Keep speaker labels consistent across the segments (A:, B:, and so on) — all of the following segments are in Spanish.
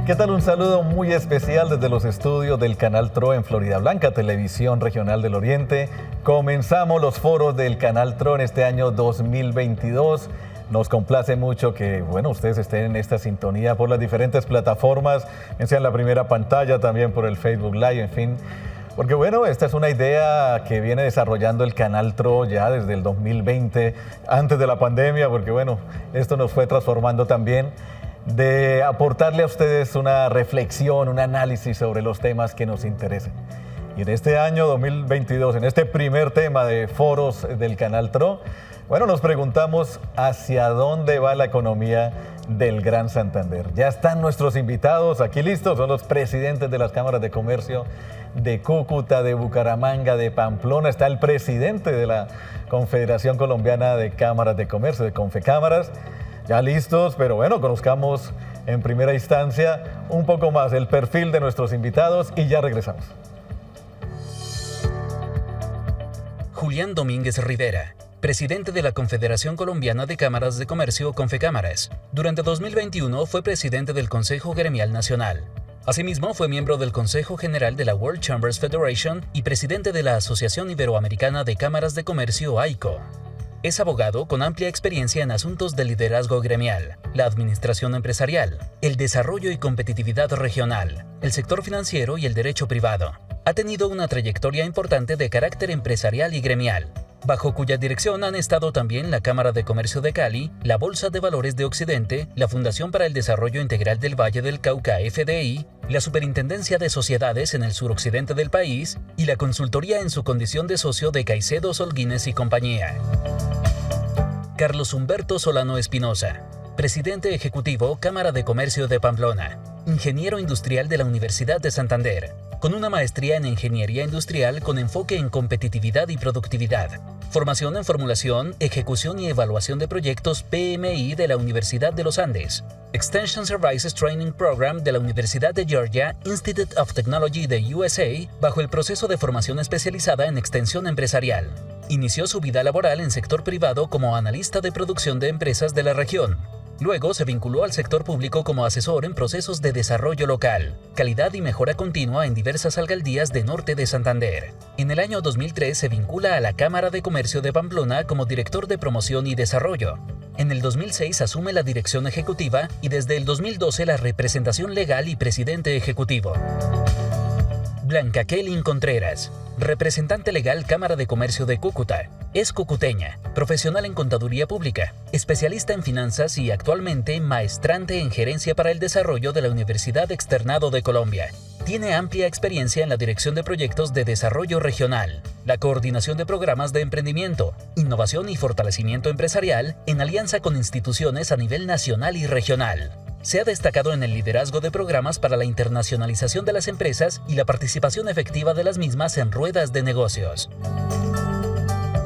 A: ¿Qué tal? Un saludo muy especial desde los estudios del Canal TRO en Florida Blanca, Televisión Regional del Oriente. Comenzamos los foros del Canal TRO en este año 2022. Nos complace mucho que, ustedes estén en esta sintonía por las diferentes plataformas, sea en la primera pantalla, también por el Facebook Live, en fin. Porque esta es una idea que viene desarrollando el Canal TRO ya desde el 2020, antes de la pandemia, porque esto nos fue transformando también, de aportarle a ustedes una reflexión, un análisis sobre los temas que nos interesen. Y en este año 2022, en este primer tema de foros del Canal TRO, nos preguntamos hacia dónde va la economía del Gran Santander. Ya están nuestros invitados aquí listos, son los presidentes de las cámaras de comercio de Cúcuta, de Bucaramanga, de Pamplona. Está el presidente de la Confederación Colombiana de Cámaras de Comercio, de Confecámaras. Ya listos, pero conozcamos en primera instancia un poco más el perfil de nuestros invitados y ya regresamos.
B: Julián Domínguez Rivera, presidente de la Confederación Colombiana de Cámaras de Comercio Confecámaras. Durante 2021 fue presidente del Consejo Gremial Nacional. Asimismo, fue miembro del Consejo General de la World Chambers Federation y presidente de la Asociación Iberoamericana de Cámaras de Comercio AICO. Es abogado con amplia experiencia en asuntos de liderazgo gremial, la administración empresarial, el desarrollo y competitividad regional, el sector financiero y el derecho privado. Ha tenido una trayectoria importante de carácter empresarial y gremial, bajo cuya dirección han estado también la Cámara de Comercio de Cali, la Bolsa de Valores de Occidente, la Fundación para el Desarrollo Integral del Valle del Cauca FDI, la Superintendencia de Sociedades en el suroccidente del país y la consultoría en su condición de socio de Caicedo Holguines y compañía. Carlos Humberto Solano Espinosa, presidente ejecutivo Cámara de Comercio de Pamplona, ingeniero industrial de la Universidad de Santander, con una maestría en Ingeniería Industrial con enfoque en competitividad y productividad, formación en formulación, ejecución y evaluación de proyectos PMI de la Universidad de los Andes, Extension Services Training Program de la Universidad de Georgia Institute of Technology de USA, bajo el proceso de formación especializada en extensión empresarial. Inició su vida laboral en sector privado como analista de producción de empresas de la región. Luego se vinculó al sector público como asesor en procesos de desarrollo local, calidad y mejora continua en diversas alcaldías de norte de Santander. En el año 2003 se vincula a la Cámara de Comercio de Pamplona como director de promoción y desarrollo. En el 2006 asume la dirección ejecutiva y desde el 2012 la representación legal y presidente ejecutivo. Blanca Kelly Contreras, representante legal Cámara de Comercio de Cúcuta. Es cucuteña, profesional en contaduría pública, especialista en finanzas y actualmente maestrante en gerencia para el desarrollo de la Universidad Externado de Colombia. Tiene amplia experiencia en la dirección de proyectos de desarrollo regional, la coordinación de programas de emprendimiento, innovación y fortalecimiento empresarial en alianza con instituciones a nivel nacional y regional. Se ha destacado en el liderazgo de programas para la internacionalización de las empresas y la participación efectiva de las mismas en ruedas de negocios.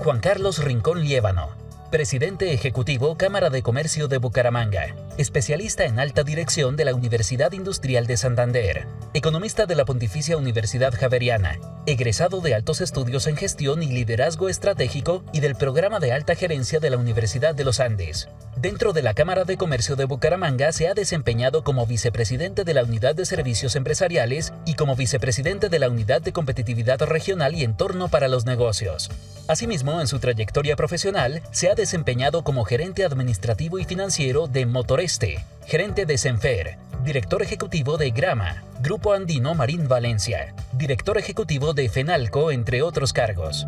B: Juan Carlos Rincón Liévano, presidente ejecutivo Cámara de Comercio de Bucaramanga, especialista en alta dirección de la Universidad Industrial de Santander, economista de la Pontificia Universidad Javeriana, egresado de altos estudios en gestión y liderazgo estratégico y del programa de alta gerencia de la Universidad de los Andes. Dentro de la Cámara de Comercio de Bucaramanga se ha desempeñado como vicepresidente de la Unidad de Servicios Empresariales y como vicepresidente de la Unidad de Competitividad Regional y Entorno para los Negocios. Asimismo, en su trayectoria profesional, se ha desempeñado como gerente administrativo y financiero de Motoreste, gerente de Senfer, director ejecutivo de Grama, Grupo Andino Marín Valencia, director ejecutivo de Fenalco, entre otros cargos.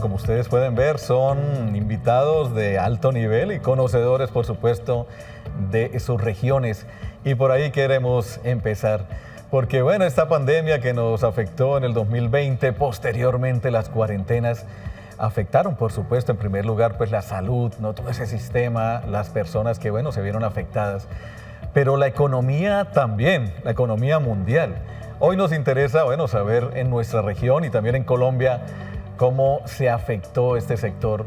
A: Como ustedes pueden ver, son invitados de alto nivel y conocedores, por supuesto, de sus regiones. Y por ahí queremos empezar, porque esta pandemia que nos afectó en el 2020, posteriormente las cuarentenas, afectaron, por supuesto, en primer lugar, pues la salud, ¿no? Todo ese sistema, las personas que, se vieron afectadas. Pero la economía también, la economía mundial. Hoy nos interesa, saber en nuestra región y también en Colombia, cómo se afectó este sector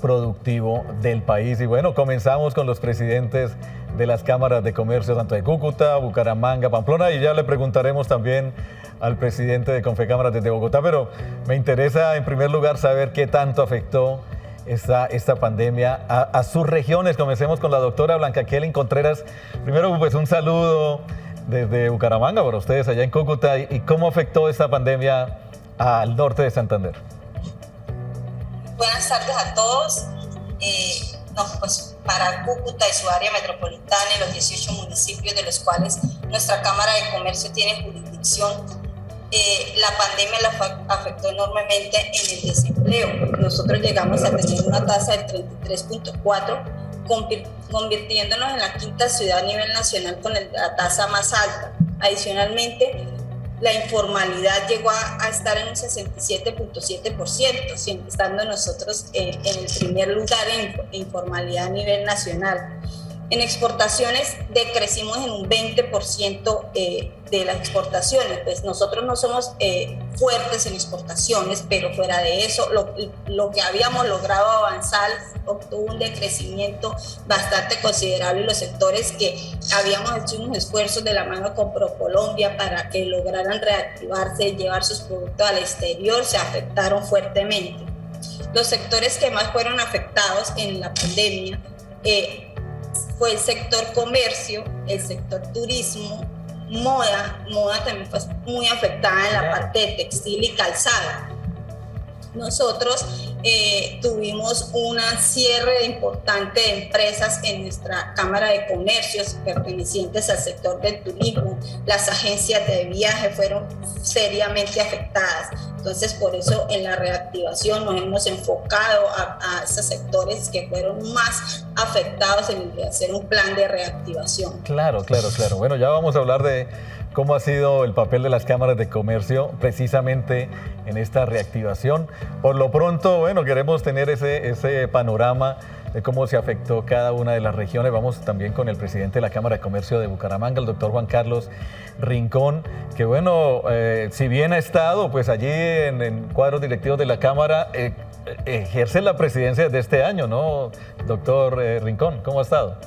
A: productivo del país. Y comenzamos con los presidentes de las cámaras de comercio tanto de Cúcuta, Bucaramanga, Pamplona, y ya le preguntaremos también al presidente de Confecámaras desde Bogotá, pero me interesa en primer lugar saber qué tanto afectó esta pandemia a sus regiones. Comencemos con la doctora Blanca Kelly Contreras. Primero, pues un saludo desde Bucaramanga para ustedes allá en Cúcuta, y cómo afectó esta pandemia al norte de Santander.
C: Buenas tardes a todos. Pues para Cúcuta y su área metropolitana y los 18 municipios de los cuales nuestra Cámara de Comercio tiene jurisdicción, la pandemia la afectó enormemente en el desempleo. Nosotros llegamos a tener una tasa del 33.4, convirtiéndonos en la quinta ciudad a nivel nacional con la tasa más alta. Adicionalmente, la informalidad llegó a estar en un 67.7%, estando nosotros en el primer lugar en informalidad a nivel nacional. En exportaciones decrecimos en un 20% de las exportaciones. Pues nosotros no somos fuertes en exportaciones, pero fuera de eso, lo que habíamos logrado avanzar obtuvo un decrecimiento bastante considerable. Los sectores que habíamos hecho unos esfuerzos de la mano con ProColombia para que lograran reactivarse y llevar sus productos al exterior se afectaron fuertemente. Los sectores que más fueron afectados en la pandemia fue el sector comercio, el sector turismo, moda también fue muy afectada en la parte de textil y calzado. Nosotros tuvimos un cierre importante de empresas en nuestra Cámara de Comercios pertenecientes al sector del turismo. Las agencias de viaje fueron seriamente afectadas. Entonces, por eso en la reactivación nos hemos enfocado a esos sectores que fueron más afectados en hacer un plan de reactivación.
A: Claro. Bueno, ya vamos a hablar de cómo ha sido el papel de las cámaras de comercio precisamente en esta reactivación. Por lo pronto, bueno, queremos tener ese panorama de cómo se afectó cada una de las regiones. Vamos también con el presidente de la Cámara de Comercio de Bucaramanga, el doctor Juan Carlos Rincón, que bueno, si bien ha estado pues allí en cuadros directivos de la Cámara, ejerce la presidencia de este año, ¿no? Doctor Rincón, ¿cómo ha estado?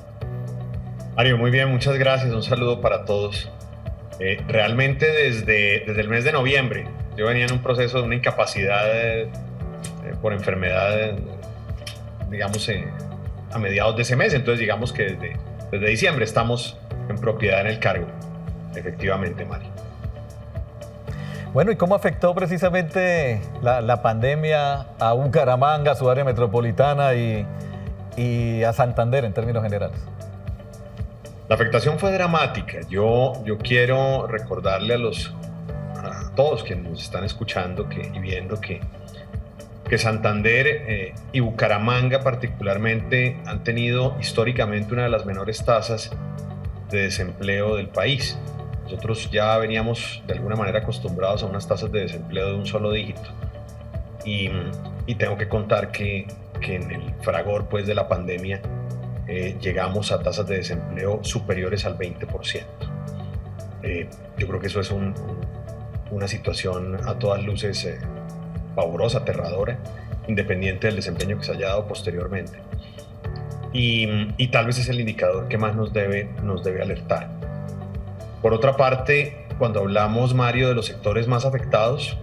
D: Mario, muy bien, muchas gracias. Un saludo para todos. Realmente desde el mes de noviembre yo venía en un proceso de una incapacidad por enfermedad, digamos, a mediados de ese mes. Entonces digamos que desde diciembre estamos en propiedad en el cargo, efectivamente, Mario.
A: Bueno, ¿y cómo afectó precisamente la pandemia a Bucaramanga, a su área metropolitana y a Santander en términos generales?
D: La afectación fue dramática. Yo quiero recordarle a todos quienes nos están escuchando y viendo que Santander y Bucaramanga particularmente han tenido históricamente una de las menores tasas de desempleo del país. Nosotros ya veníamos de alguna manera acostumbrados a unas tasas de desempleo de un solo dígito. Y tengo que contar que en el fragor pues, de la pandemia llegamos a tasas de desempleo superiores al 20%. Yo creo que eso es una situación a todas luces pavorosa, aterradora, independiente del desempeño que se haya dado posteriormente. Y tal vez es el indicador que más nos debe alertar. Por otra parte, cuando hablamos, Mario, de los sectores más afectados,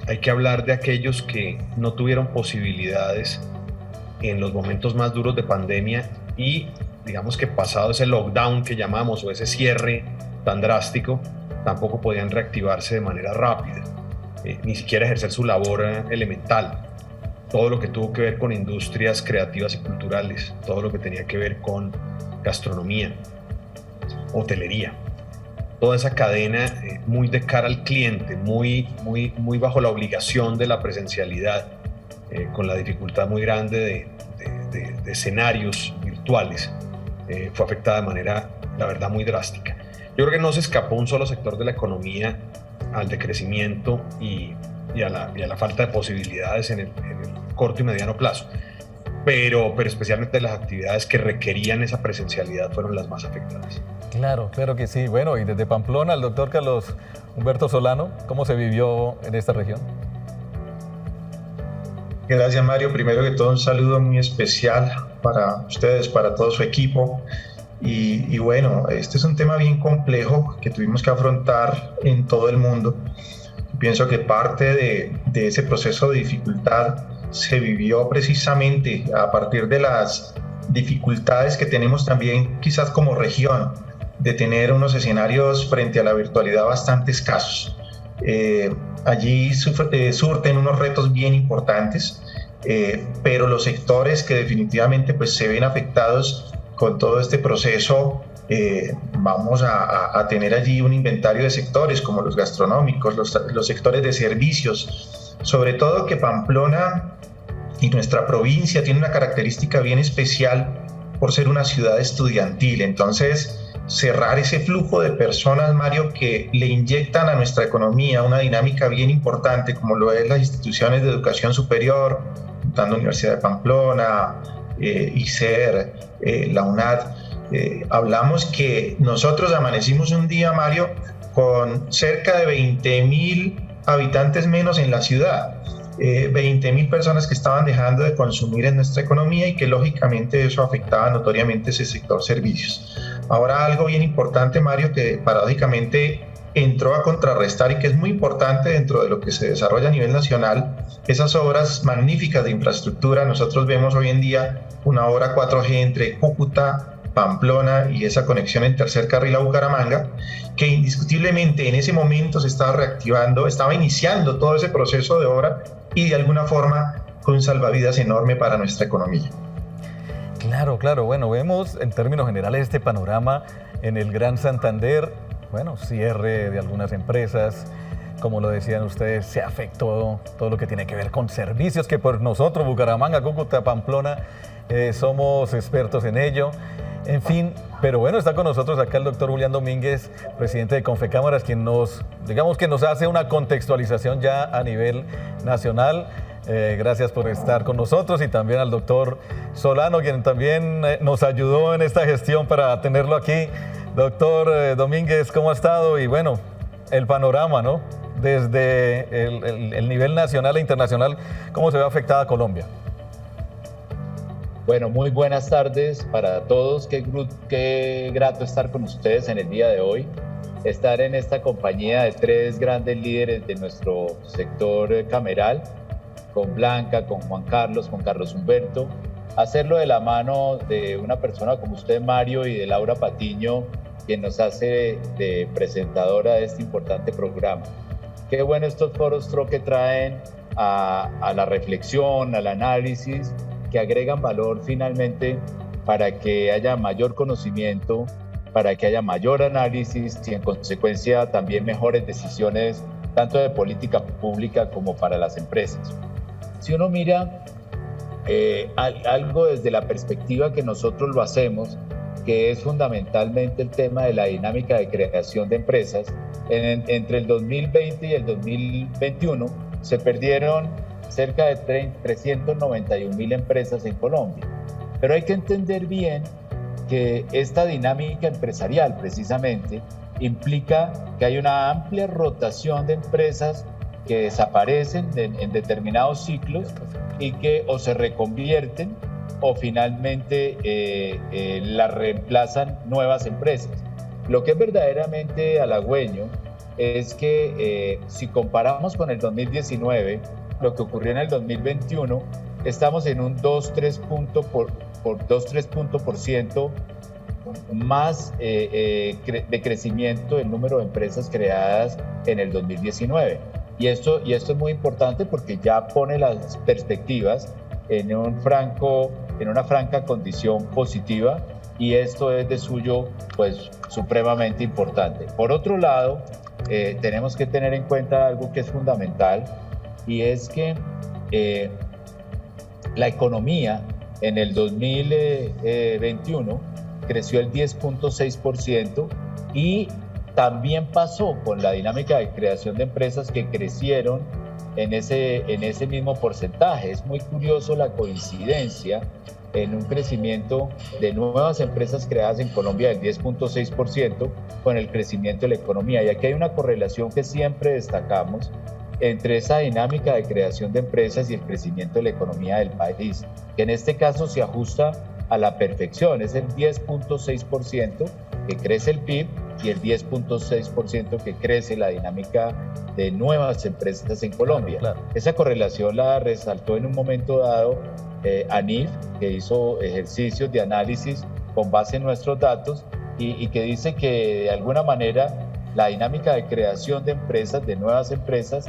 D: hay que hablar de aquellos que no tuvieron posibilidades en los momentos más duros de pandemia y digamos que pasado ese lockdown que llamamos o ese cierre tan drástico, tampoco podían reactivarse de manera rápida, ni siquiera ejercer su labor elemental. Todo lo que tuvo que ver con industrias creativas y culturales, todo lo que tenía que ver con gastronomía, hotelería, toda esa cadena muy de cara al cliente, muy bajo la obligación de la presencialidad, con la dificultad muy grande de escenarios virtuales, fue afectada de manera, la verdad, muy drástica. Yo creo que no se escapó un solo sector de la economía al decrecimiento y a la falta de posibilidades en el corto y mediano plazo, pero especialmente las actividades que requerían esa presencialidad fueron las más afectadas.
A: Claro que sí. Bueno, y desde Pamplona, el doctor Carlos Humberto Solano, ¿cómo se vivió en esta región?
E: Gracias, Mario. Primero que todo, un saludo muy especial para ustedes, para todo su equipo Y bueno, este es un tema bien complejo que tuvimos que afrontar en todo el mundo. Pienso que parte de ese proceso de dificultad se vivió precisamente a partir de las dificultades que tenemos también quizás como región, de tener unos escenarios frente a la virtualidad bastante escasos. Allí surten unos retos bien importantes, pero los sectores que definitivamente pues, se ven afectados con todo este proceso, vamos a tener allí un inventario de sectores como los gastronómicos, los sectores de servicios, sobre todo que Pamplona y nuestra provincia tiene una característica bien especial por ser una ciudad estudiantil. Entonces, cerrar ese flujo de personas, Mario, que le inyectan a nuestra economía una dinámica bien importante, como lo es las instituciones de educación superior, tanto Universidad de Pamplona, ICER, la UNAD. Hablamos que nosotros amanecimos un día, Mario, con cerca de 20.000 habitantes menos en la ciudad. 20.000 personas que estaban dejando de consumir en nuestra economía y que lógicamente eso afectaba notoriamente ese sector servicios. Ahora algo bien importante, Mario, que paradójicamente entró a contrarrestar y que es muy importante dentro de lo que se desarrolla a nivel nacional, esas obras magníficas de infraestructura. Nosotros vemos hoy en día una obra 4G entre Cúcuta, Pamplona y esa conexión en tercer carril a Bucaramanga, que indiscutiblemente en ese momento se estaba reactivando, estaba iniciando todo ese proceso de obra y de alguna forma fue un salvavidas enorme para nuestra economía.
A: Claro, claro. Bueno, vemos en términos generales este panorama en el Gran Santander. Bueno, cierre de algunas empresas, como lo decían ustedes, se afectó todo lo que tiene que ver con servicios, que por nosotros, Bucaramanga, Cúcuta, Pamplona, somos expertos en ello. En fin, pero bueno, está con nosotros acá el doctor Julián Domínguez, presidente de Confecámaras, quien nos hace una contextualización ya a nivel nacional. Gracias por estar con nosotros, y también al doctor Solano, quien también nos ayudó en esta gestión para tenerlo aquí. Doctor Domínguez, ¿cómo ha estado? Y bueno, el panorama, ¿no? Desde el nivel nacional e internacional, ¿cómo se ve afectada Colombia?
F: Bueno, muy buenas tardes para todos. Qué grato estar con ustedes en el día de hoy. Estar en esta compañía de tres grandes líderes de nuestro sector cameral, con Blanca, con Juan Carlos Humberto. Hacerlo de la mano de una persona como usted, Mario, y de Laura Patiño, quien nos hace de presentadora de este importante programa. Qué bueno estos foros TRO que traen a la reflexión, al análisis, que agregan valor finalmente para que haya mayor conocimiento, para que haya mayor análisis y en consecuencia también mejores decisiones tanto de política pública como para las empresas. Si uno mira algo desde la perspectiva que nosotros lo hacemos, que es fundamentalmente el tema de la dinámica de creación de empresas, entre el 2020 y el 2021 se perdieron cerca de 391.000 empresas en Colombia. Pero hay que entender bien que esta dinámica empresarial precisamente implica que hay una amplia rotación de empresas que desaparecen en determinados ciclos y que o se reconvierten o finalmente las reemplazan nuevas empresas. Lo que es verdaderamente halagüeño es que si comparamos con el 2019, lo que ocurrió en el 2021, estamos en un 2-3 puntos por ciento más de crecimiento del número de empresas creadas en el 2019. Y esto es muy importante porque ya pone las perspectivas en una franca condición positiva, y esto es de suyo pues supremamente importante. Por otro lado, tenemos que tener en cuenta algo que es fundamental, y es que la economía en el 2021 creció el 10.6%, y también pasó con la dinámica de creación de empresas que crecieron en ese mismo porcentaje. Es muy curioso la coincidencia en un crecimiento de nuevas empresas creadas en Colombia del 10.6% con el crecimiento de la economía. Y aquí hay una correlación que siempre destacamos entre esa dinámica de creación de empresas y el crecimiento de la economía del país, que en este caso se ajusta a la perfección. Es el 10.6% que crece el PIB y el 10.6% que crece la dinámica de nuevas empresas en Colombia.
A: Claro.
F: Esa correlación la resaltó en un momento dado ANIF, que hizo ejercicios de análisis con base en nuestros datos y que dice que de alguna manera la dinámica de creación de empresas, de nuevas empresas,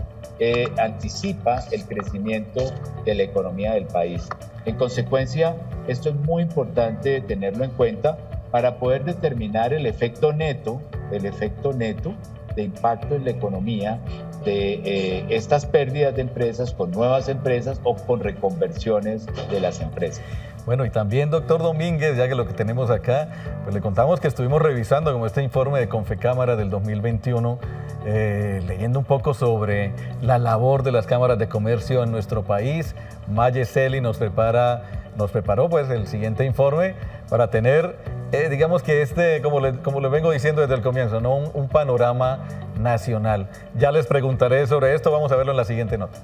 F: anticipa el crecimiento de la economía del país. En consecuencia, esto es muy importante tenerlo en cuenta para poder determinar el efecto neto de impacto en la economía de estas pérdidas de empresas con nuevas empresas o con reconversiones de las empresas.
A: Bueno, y también, doctor Domínguez, ya que lo que tenemos acá, pues le contamos que estuvimos revisando como este informe de Confecámara del 2021, leyendo un poco sobre la labor de las cámaras de comercio en nuestro país. Maye Celi nos preparó pues el siguiente informe para tener, digamos que como le vengo diciendo desde el comienzo, ¿no? un panorama nacional. Ya les preguntaré sobre esto, vamos a verlo en la siguiente nota.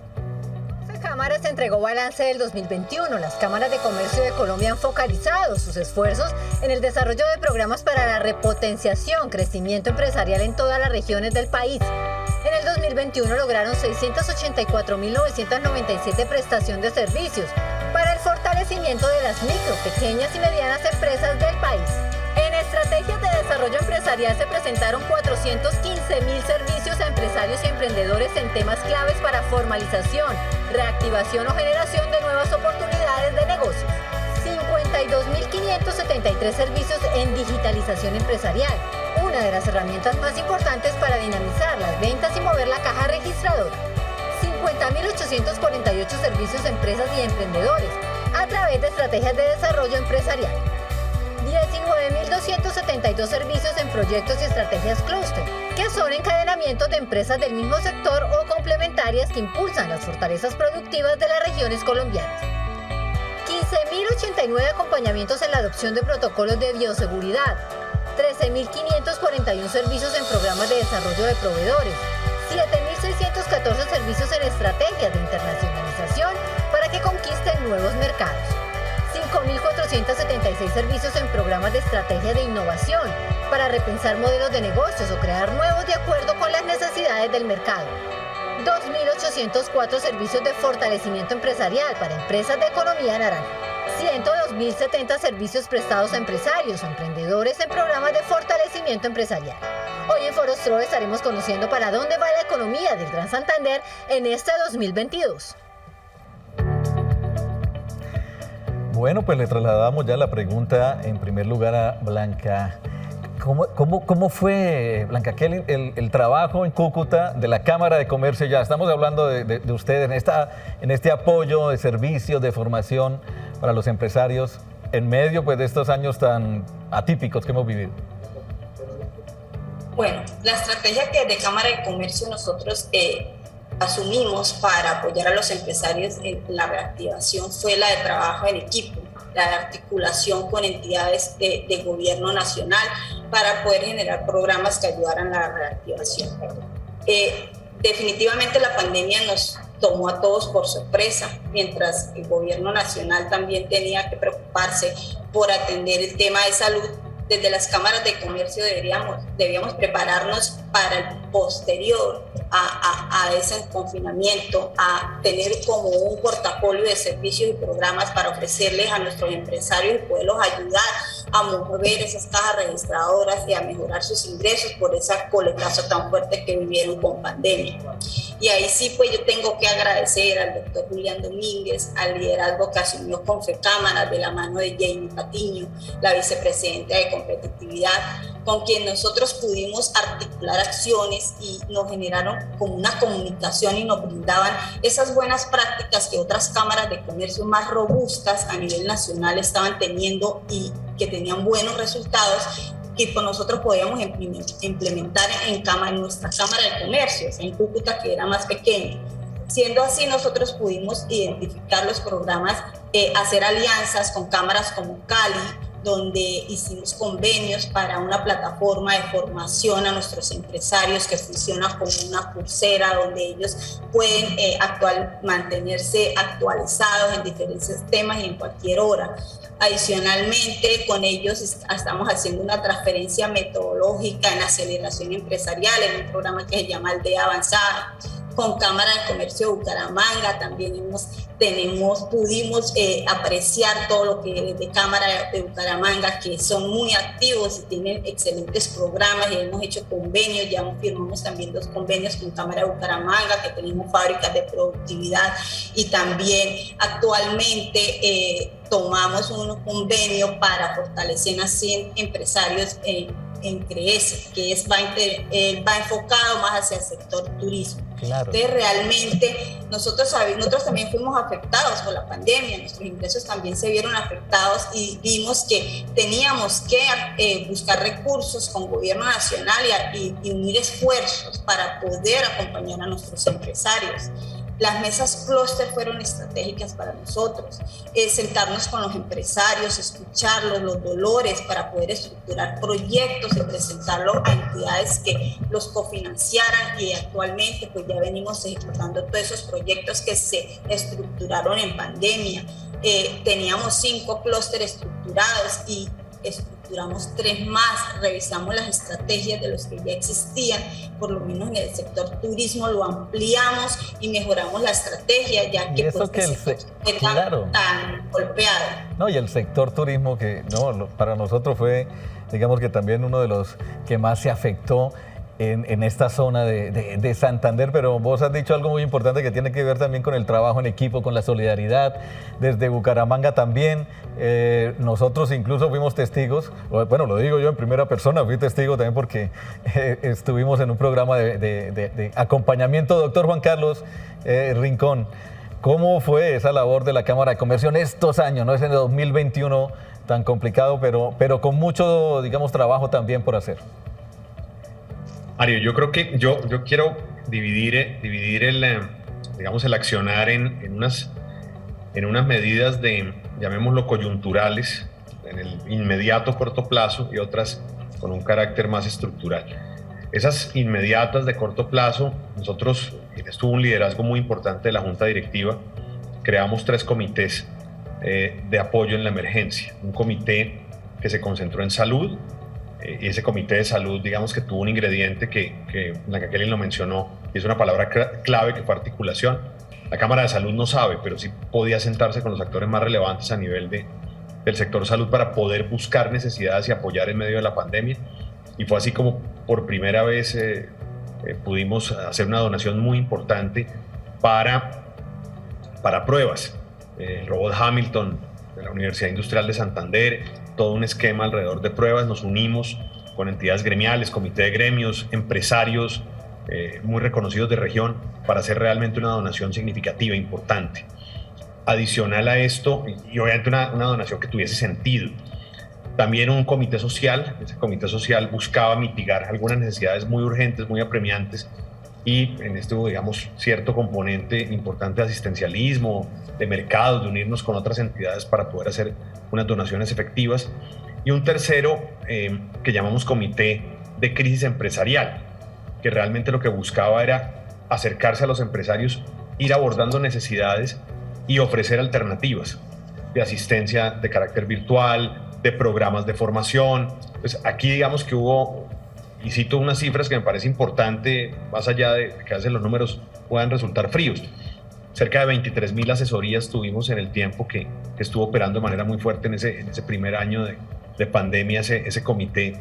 G: Cámaras entregó balance del 2021. Las cámaras de comercio de Colombia han focalizado sus esfuerzos en el desarrollo de programas para la repotenciación, crecimiento empresarial en todas las regiones del país. En el 2021 lograron 684.997 prestación de servicios para el fortalecimiento de las micro, pequeñas y medianas empresas del país. En estrategias de desarrollo empresarial se presentaron 415.000 servicios a empresarios y emprendedores en temas claves para formalización, reactivación o generación de nuevas oportunidades de negocios. 52.573 servicios en digitalización empresarial, una de las herramientas más importantes para dinamizar las ventas y mover la caja registradora. 50.848 servicios a empresas y emprendedores a través de estrategias de desarrollo empresarial. 19.272 servicios en proyectos y estrategias clúster, que son encadenamientos de empresas del mismo sector o complementarias que impulsan las fortalezas productivas de las regiones colombianas. 15.089 acompañamientos en la adopción de protocolos de bioseguridad, 13.541 servicios en programas de desarrollo de proveedores, 7.614 servicios en estrategias de internacionalización para que conquisten nuevos mercados. 5.476 servicios en programas de estrategia de innovación para repensar modelos de negocios o crear nuevos de acuerdo con las necesidades del mercado. 2.804 servicios de fortalecimiento empresarial para empresas de economía naranja. 102.070 servicios prestados a empresarios o emprendedores en programas de fortalecimiento empresarial. Hoy en Foros TRO estaremos conociendo para dónde va la economía del Gran Santander en este 2022.
A: Bueno, pues le trasladamos ya la pregunta en primer lugar a Blanca. ¿Cómo fue, Blanca, el trabajo en Cúcuta de la Cámara de Comercio? Ya estamos hablando de ustedes en este apoyo de servicios, de formación para los empresarios en medio pues, de estos años tan atípicos que hemos vivido.
C: Bueno, la estrategia que de Cámara de Comercio nosotros asumimos para apoyar a los empresarios en la reactivación fue la de trabajo en equipo, la de articulación con entidades de gobierno nacional para poder generar programas que ayudaran a la reactivación. Definitivamente la pandemia nos tomó a todos por sorpresa, mientras el gobierno nacional también tenía que preocuparse por atender el tema de salud. Desde las cámaras de comercio debíamos prepararnos para el posterior a ese confinamiento, a tener como un portafolio de servicios y programas para ofrecerles a nuestros empresarios y poderlos ayudar a mover esas cajas registradoras y a mejorar sus ingresos por ese coletazo tan fuerte que vivieron con pandemia. Y ahí sí, pues yo tengo que agradecer al doctor Julián Domínguez, al liderazgo que asumió Confecámaras de la mano de Jamie Patiño, la vicepresidenta de competitividad, con quien nosotros pudimos articular acciones y nos generaron como una comunicación y nos brindaban esas buenas prácticas que otras cámaras de comercio más robustas a nivel nacional estaban teniendo y que tenían buenos resultados que pues nosotros podíamos implementar en nuestra Cámara de Comercio, en Cúcuta, que era más pequeña. Siendo así, nosotros pudimos identificar los programas, hacer alianzas con cámaras como Cali, donde hicimos convenios para una plataforma de formación a nuestros empresarios que funciona como una pulsera donde ellos pueden mantenerse actualizados en diferentes temas y en cualquier hora. Adicionalmente, con ellos estamos haciendo una transferencia metodológica en aceleración empresarial en un programa que se llama Aldea Avanzada. Con Cámara de Comercio de Bucaramanga también pudimos apreciar todo lo que es de Cámara de Bucaramanga, que son muy activos y tienen excelentes programas, y hemos hecho convenios, ya firmamos también 2 convenios con Cámara de Bucaramanga, que tenemos fábricas de productividad, y también actualmente tomamos un convenio para fortalecer a 100 empresarios en CREESE, que va enfocado más hacia el sector turismo.
A: Claro.
C: Entonces, realmente nosotros también fuimos afectados por la pandemia, nuestros ingresos también se vieron afectados y vimos que teníamos que buscar recursos con gobierno nacional y unir esfuerzos para poder acompañar a nuestros empresarios. Las mesas clúster fueron estratégicas para nosotros, sentarnos con los empresarios, escucharlos, los dolores, para poder estructurar proyectos y presentarlos a entidades que los cofinanciaran, y actualmente pues ya venimos ejecutando todos esos proyectos que se estructuraron en pandemia. Teníamos 5 clústeres estructurados y estructuramos 3 más, revisamos las estrategias de los que ya existían, por lo menos en el sector turismo lo ampliamos y mejoramos la estrategia, ya que pues, que tan golpeado.
A: No, y el sector turismo que para nosotros fue, digamos que también uno de los que más se afectó en esta zona de Santander, pero vos has dicho algo muy importante que tiene que ver también con el trabajo en equipo, con la solidaridad. Desde Bucaramanga también, nosotros incluso fuimos testigos, bueno, lo digo yo en primera persona, fui testigo también porque estuvimos en un programa de acompañamiento. Doctor Juan Carlos Rincón, ¿cómo fue esa labor de la Cámara de Comercio en estos años? No es en el 2021 tan complicado, pero con mucho, digamos, trabajo también por hacer.
D: Mario, yo creo que yo quiero dividir el accionar en unas medidas llamémoslo coyunturales, en el inmediato corto plazo, y otras con un carácter más estructural. Esas inmediatas de corto plazo, nosotros, estuvo un liderazgo muy importante de la Junta Directiva, creamos 3 comités de apoyo en la emergencia. Un comité que se concentró en salud, y ese comité de salud, digamos que tuvo un ingrediente que la Jacqueline lo mencionó, y es una palabra clave, que fue articulación. La Cámara de Salud no sabe, pero sí podía sentarse con los actores más relevantes a nivel del sector salud para poder buscar necesidades y apoyar en medio de la pandemia. Y fue así como por primera vez pudimos hacer una donación muy importante para pruebas. El robot Hamilton de la Universidad Industrial de Santander, todo un esquema alrededor de pruebas. Nos unimos con entidades gremiales, comité de gremios, empresarios muy reconocidos de región, para hacer realmente una donación significativa, importante. Adicional a esto, y obviamente una donación que tuviese sentido, también un comité social. Ese comité social buscaba mitigar algunas necesidades muy urgentes, muy apremiantes, y en esto, digamos, cierto componente importante de asistencialismo, de mercado, de unirnos con otras entidades para poder hacer unas donaciones efectivas. Y un tercero que llamamos Comité de Crisis Empresarial, que realmente lo que buscaba era acercarse a los empresarios, ir abordando necesidades y ofrecer alternativas de asistencia de carácter virtual, de programas de formación. Pues aquí digamos que hubo, y cito unas cifras que me parece importante, más allá de que a veces los números puedan resultar fríos. Cerca de 23.000 asesorías tuvimos en el tiempo que estuvo operando de manera muy fuerte en ese primer año de pandemia, ese comité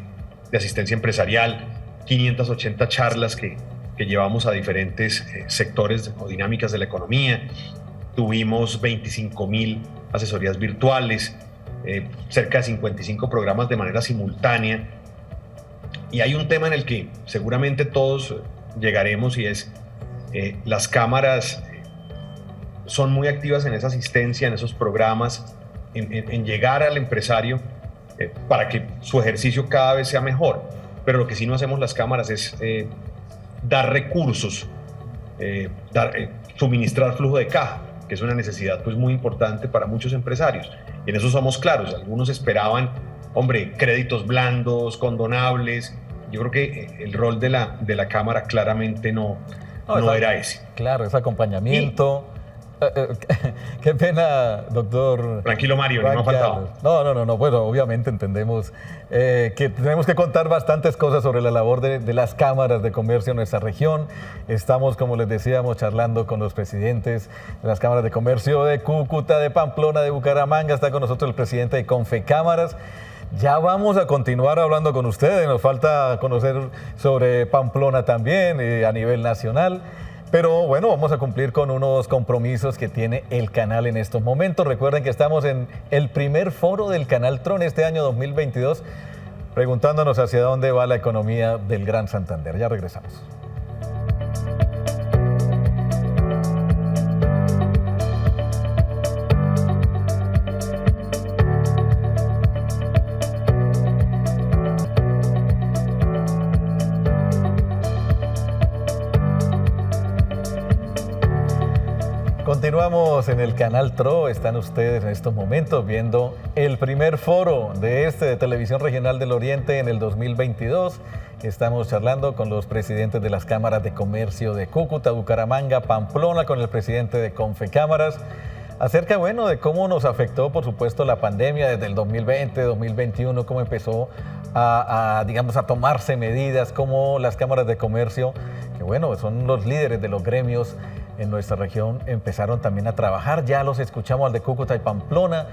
D: de asistencia empresarial. 580 charlas que llevamos a diferentes sectores o dinámicas de la economía. Tuvimos 25.000 asesorías virtuales, cerca de 55 programas de manera simultánea. Y hay un tema en el que seguramente todos llegaremos, y es las cámaras son muy activas en esa asistencia, en esos programas, en llegar al empresario para que su ejercicio cada vez sea mejor. Pero lo que sí no hacemos las cámaras es dar recursos, suministrar flujo de caja, que es una necesidad pues muy importante para muchos empresarios. Y en eso somos claros. Algunos esperaban hombre, créditos blandos, condonables. Yo creo que el rol de la Cámara claramente no era ese.
A: Claro, ese acompañamiento. Qué pena, doctor.
D: Tranquilo, Mario, no me ha faltado.
A: No, bueno, obviamente entendemos que tenemos que contar bastantes cosas sobre la labor de las cámaras de comercio en nuestra región. Estamos, como les decíamos, charlando con los presidentes de las cámaras de comercio de Cúcuta, de Pamplona, de Bucaramanga. Está con nosotros el presidente de Confecámaras. Ya vamos a continuar hablando con ustedes. Nos falta conocer sobre Pamplona también a nivel nacional. Pero bueno, vamos a cumplir con unos compromisos que tiene el canal en estos momentos. Recuerden que estamos en el primer foro del Canal TRO este año 2022, preguntándonos hacia dónde va la economía del Gran Santander. Ya regresamos. Continuamos en el Canal TRO, están ustedes en estos momentos viendo el primer foro de Televisión Regional del Oriente en el 2022. Estamos charlando con los presidentes de las cámaras de comercio de Cúcuta, Bucaramanga, Pamplona, con el presidente de Confecámaras, acerca, de cómo nos afectó, por supuesto, la pandemia desde el 2020, 2021, cómo empezó a tomarse medidas, cómo las cámaras de comercio, que son los líderes de los gremios en nuestra región, empezaron también a trabajar. Ya los escuchamos al de Cúcuta y Pamplona,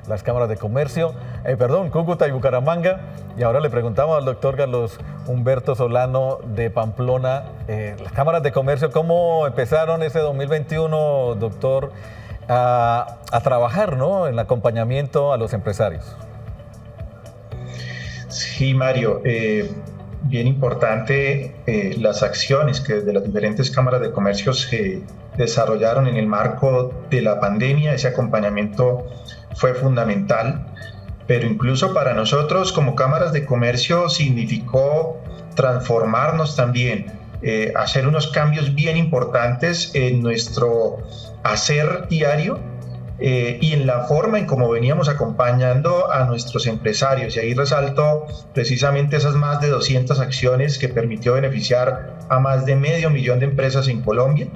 A: las cámaras de comercio, Cúcuta y Bucaramanga. Y ahora le preguntamos al doctor Carlos Humberto Solano de Pamplona, las cámaras de comercio, ¿cómo empezaron ese 2021, doctor, a trabajar, en el acompañamiento a los empresarios?
E: Sí, Mario, bien importante las acciones que desde las diferentes cámaras de comercio se desarrollaron en el marco de la pandemia. Ese acompañamiento fue fundamental, pero incluso para nosotros como cámaras de comercio significó transformarnos también, hacer unos cambios bien importantes en nuestro hacer diario y en la forma en cómo veníamos acompañando a nuestros empresarios. Y ahí resalto precisamente esas más de 200 acciones que permitió beneficiar a más de 500.000 de empresas en Colombia.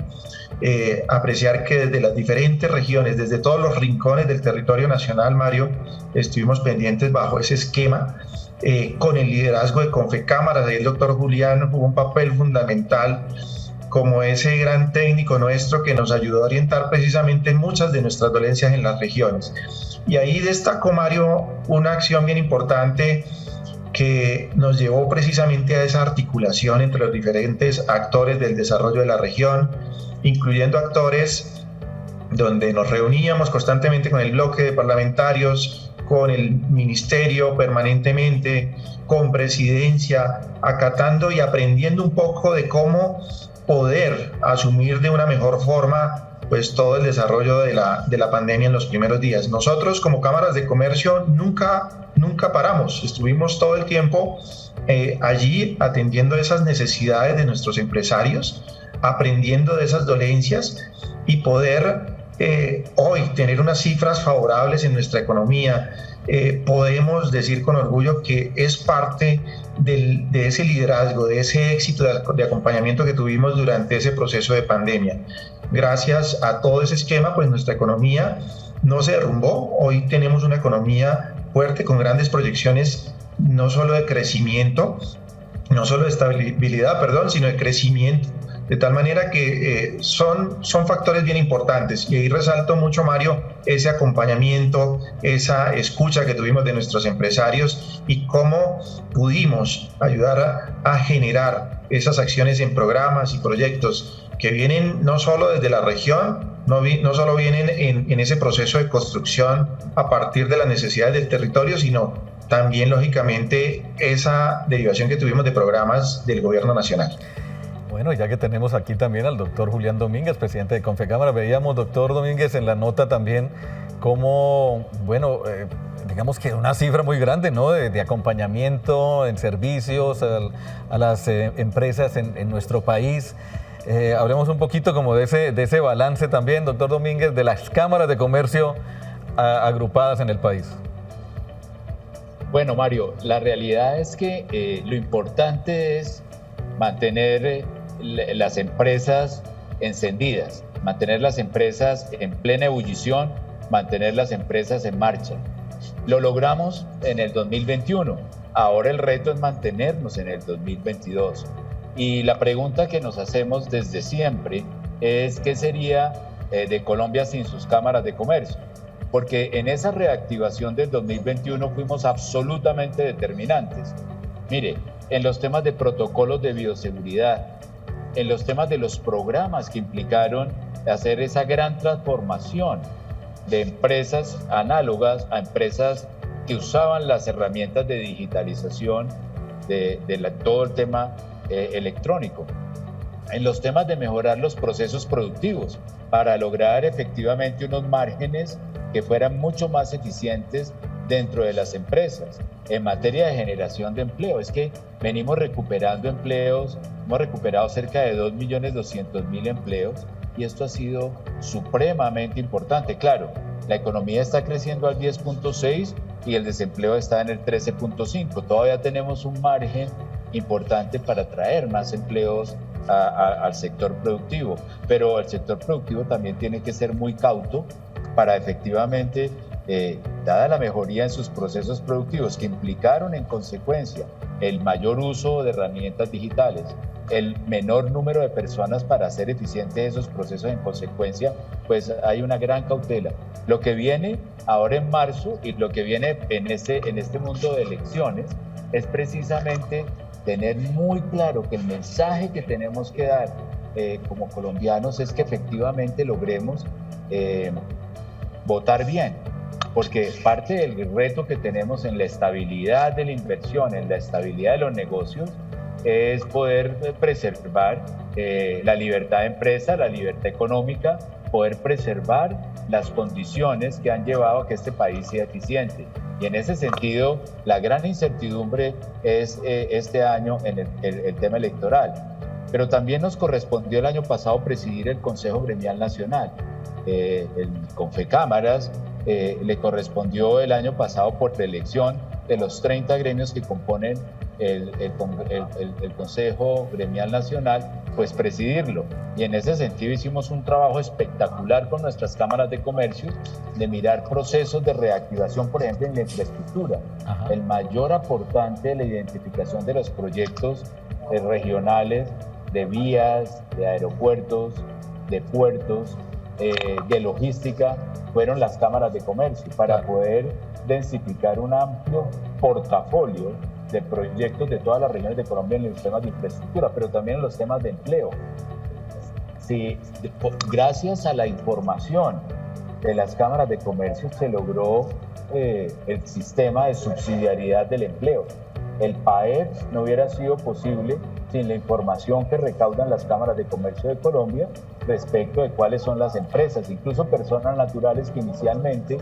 E: Apreciar que desde las diferentes regiones, desde todos los rincones del territorio nacional, Mario, estuvimos pendientes bajo ese esquema, con el liderazgo de Confecámaras. Ahí el doctor Julián jugó un papel fundamental como ese gran técnico nuestro que nos ayudó a orientar precisamente muchas de nuestras dolencias en las regiones. Y ahí destacó, Mario, una acción bien importante que nos llevó precisamente a esa articulación entre los diferentes actores del desarrollo de la región, incluyendo actores donde nos reuníamos constantemente con el bloque de parlamentarios, con el ministerio permanentemente, con presidencia, acatando y aprendiendo un poco de cómo poder asumir de una mejor forma pues todo el desarrollo de la pandemia en los primeros días. Nosotros como cámaras de comercio nunca paramos, estuvimos todo el tiempo allí atendiendo esas necesidades de nuestros empresarios, aprendiendo de esas dolencias y poder hoy tener unas cifras favorables en nuestra economía. Podemos decir con orgullo que es parte de ese liderazgo, de ese éxito de acompañamiento que tuvimos durante ese proceso de pandemia. Gracias a todo ese esquema, pues nuestra economía no se derrumbó. Hoy tenemos una economía fuerte con grandes proyecciones, no solo de crecimiento, no solo de estabilidad, sino de crecimiento. De tal manera que son factores bien importantes. Y ahí resalto mucho, Mario, ese acompañamiento, esa escucha que tuvimos de nuestros empresarios y cómo pudimos ayudar a generar esas acciones en programas y proyectos que vienen no solo desde la región, no solo vienen en ese proceso de construcción a partir de las necesidades del territorio, sino también, lógicamente, esa derivación que tuvimos de programas del gobierno nacional.
A: Bueno, ya que tenemos aquí también al doctor Julián Domínguez, presidente de Confecámaras, veíamos, doctor Domínguez, en la nota también cómo, digamos que una cifra muy grande, ¿no?, de acompañamiento en servicios a las empresas en nuestro país. Hablemos un poquito como de ese balance también, doctor Domínguez, de las cámaras de comercio agrupadas en el país.
F: Bueno, Mario, la realidad es que lo importante es mantener las empresas encendidas, mantener las empresas en plena ebullición, mantener las empresas en marcha. Lo logramos en el 2021. Ahora el reto es mantenernos en el 2022. Y la pregunta que nos hacemos desde siempre es ¿qué sería de Colombia sin sus cámaras de comercio? Porque en esa reactivación del 2021 fuimos absolutamente determinantes. Mire, en los temas de protocolos de bioseguridad, en los temas de los programas que implicaron hacer esa gran transformación de empresas análogas a empresas que usaban las herramientas de digitalización de todo el tema electrónico. En los temas de mejorar los procesos productivos para lograr efectivamente unos márgenes que fueran mucho más eficientes dentro de las empresas. En materia de generación de empleo, es que venimos recuperando empleos, hemos recuperado cerca de 2.200.000 empleos y esto ha sido supremamente importante. Claro, la economía está creciendo al 10.6 y el desempleo está en el 13.5. Todavía tenemos un margen importante para traer más empleos al sector productivo, pero el sector productivo también tiene que ser muy cauto para efectivamente, dada la mejoría en sus procesos productivos que implicaron en consecuencia el mayor uso de herramientas digitales, el menor número de personas para hacer eficientes esos procesos en consecuencia, pues hay una gran cautela. Lo que viene ahora en marzo y lo que viene en este mundo de elecciones es precisamente tener muy claro que el mensaje que tenemos que dar como colombianos es que efectivamente logremos votar bien, porque parte del reto que tenemos en la estabilidad de la inversión, en la estabilidad de los negocios, es poder preservar la libertad de empresa, la libertad económica, poder preservar las condiciones que han llevado a que este país sea eficiente. Y en ese sentido, la gran incertidumbre es este año en el tema electoral. Pero también nos correspondió el año pasado presidir el Consejo Gremial Nacional. El Confecámaras le correspondió el año pasado por elección de los 30 gremios que componen el Consejo Gremial Nacional, pues presidirlo. Y en ese sentido hicimos un trabajo espectacular con nuestras cámaras de comercio de mirar procesos de reactivación, por ejemplo, en la infraestructura. Ajá. El mayor aportante de la identificación de los proyectos regionales, de vías, de aeropuertos, de puertos, de logística, fueron las cámaras de comercio para poder densificar un amplio portafolio de proyectos de todas las regiones de Colombia en los temas de infraestructura, pero también en los temas de empleo. Sí, gracias a la información de las cámaras de comercio se logró el sistema de subsidiariedad del empleo. El PAEP no hubiera sido posible sin la información que recaudan las cámaras de comercio de Colombia respecto de cuáles son las empresas, incluso personas naturales que inicialmente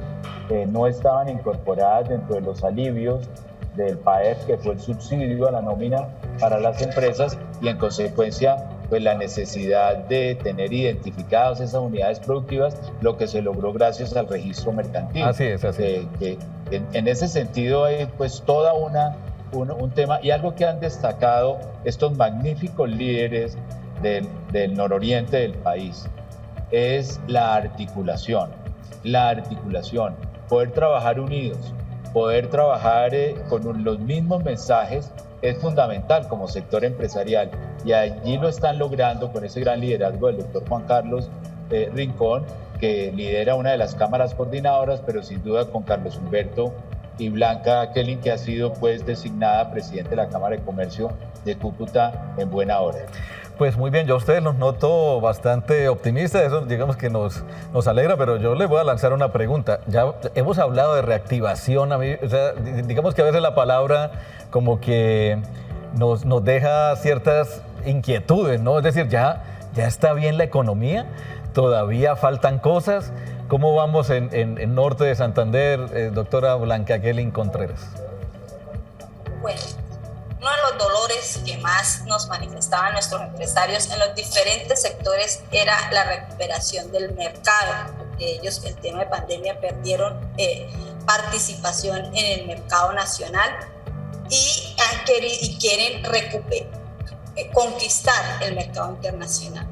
F: no estaban incorporadas dentro de los alivios del PAEP, que fue el subsidio a la nómina para las empresas, y en consecuencia pues la necesidad de tener identificadas esas unidades productivas, lo que se logró gracias al registro mercantil.
A: Así es, así es.
F: En ese sentido hay pues toda un tema, y algo que han destacado estos magníficos líderes del nororiente del país es la articulación, poder trabajar unidos, poder trabajar con los mismos mensajes es fundamental como sector empresarial, y allí lo están logrando con ese gran liderazgo del doctor Juan Carlos Rincón, que lidera una de las cámaras coordinadoras, pero sin duda con Carlos Humberto y Blanca Kelly, que ha sido pues designada presidente de la Cámara de Comercio de Cúcuta en buena hora.
A: Pues muy bien, yo a ustedes los noto bastante optimistas, eso digamos que nos alegra, pero yo les voy a lanzar una pregunta. Ya hemos hablado de reactivación, o sea, digamos que a veces la palabra como que nos deja ciertas inquietudes, ¿no? Es decir, ya está bien la economía, todavía faltan cosas. ¿Cómo vamos en norte de Santander, doctora Blanca Kelly Contreras?
C: Bueno, uno de los dolores que más nos manifestaban nuestros empresarios en los diferentes sectores era la recuperación del mercado, porque ellos, el tema de pandemia, perdieron participación en el mercado nacional y quieren conquistar el mercado internacional.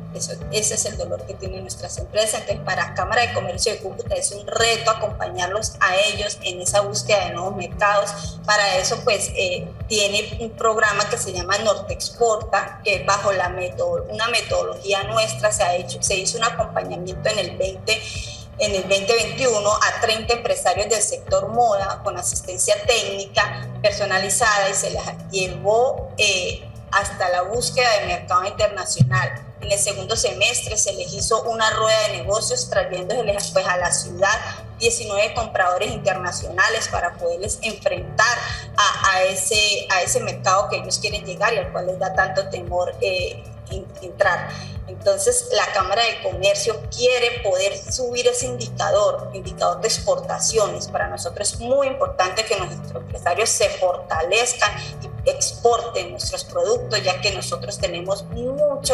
C: Ese es el dolor que tienen nuestras empresas. Entonces, para Cámara de Comercio de Cúcuta es un reto acompañarlos a ellos en esa búsqueda de nuevos mercados. Para eso, pues, tiene un programa que se llama Norte Exporta, que bajo una metodología nuestra se hizo un acompañamiento en el 2021 a 30 empresarios del sector moda con asistencia técnica personalizada y se les llevó hasta la búsqueda de mercado internacional. En el segundo semestre se les hizo una rueda de negocios trayéndoles pues, a la ciudad 19 compradores internacionales para poderles enfrentar a ese mercado que ellos quieren llegar y al cual les da tanto temor entrar. Entonces, la Cámara de Comercio quiere poder subir ese indicador de exportaciones. Para nosotros es muy importante que nuestros empresarios se fortalezcan y exporten nuestros productos, ya que nosotros tenemos mucho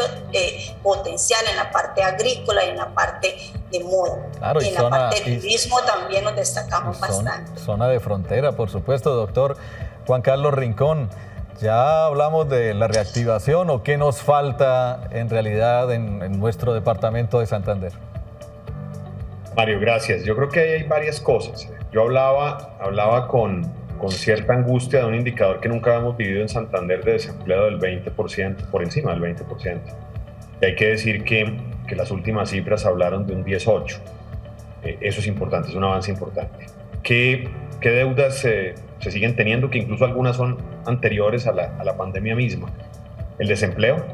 C: potencial en la parte agrícola y en la parte de moda.
A: Claro,
C: y en la parte de turismo también nos destacamos bastante.
A: Zona de frontera, por supuesto, doctor Juan Carlos Rincón. Ya hablamos de la reactivación o qué nos falta en realidad en nuestro departamento de Santander.
D: Mario, gracias. Yo creo que ahí hay varias cosas. Yo hablaba con cierta angustia de un indicador que nunca habíamos vivido en Santander de desempleo del 20%, por encima del 20%. Y hay que decir que las últimas cifras hablaron de un 18%. Eso es importante, es un avance importante. ¿Qué deudas se siguen teniendo? Que incluso algunas son anteriores a la pandemia misma. El desempleo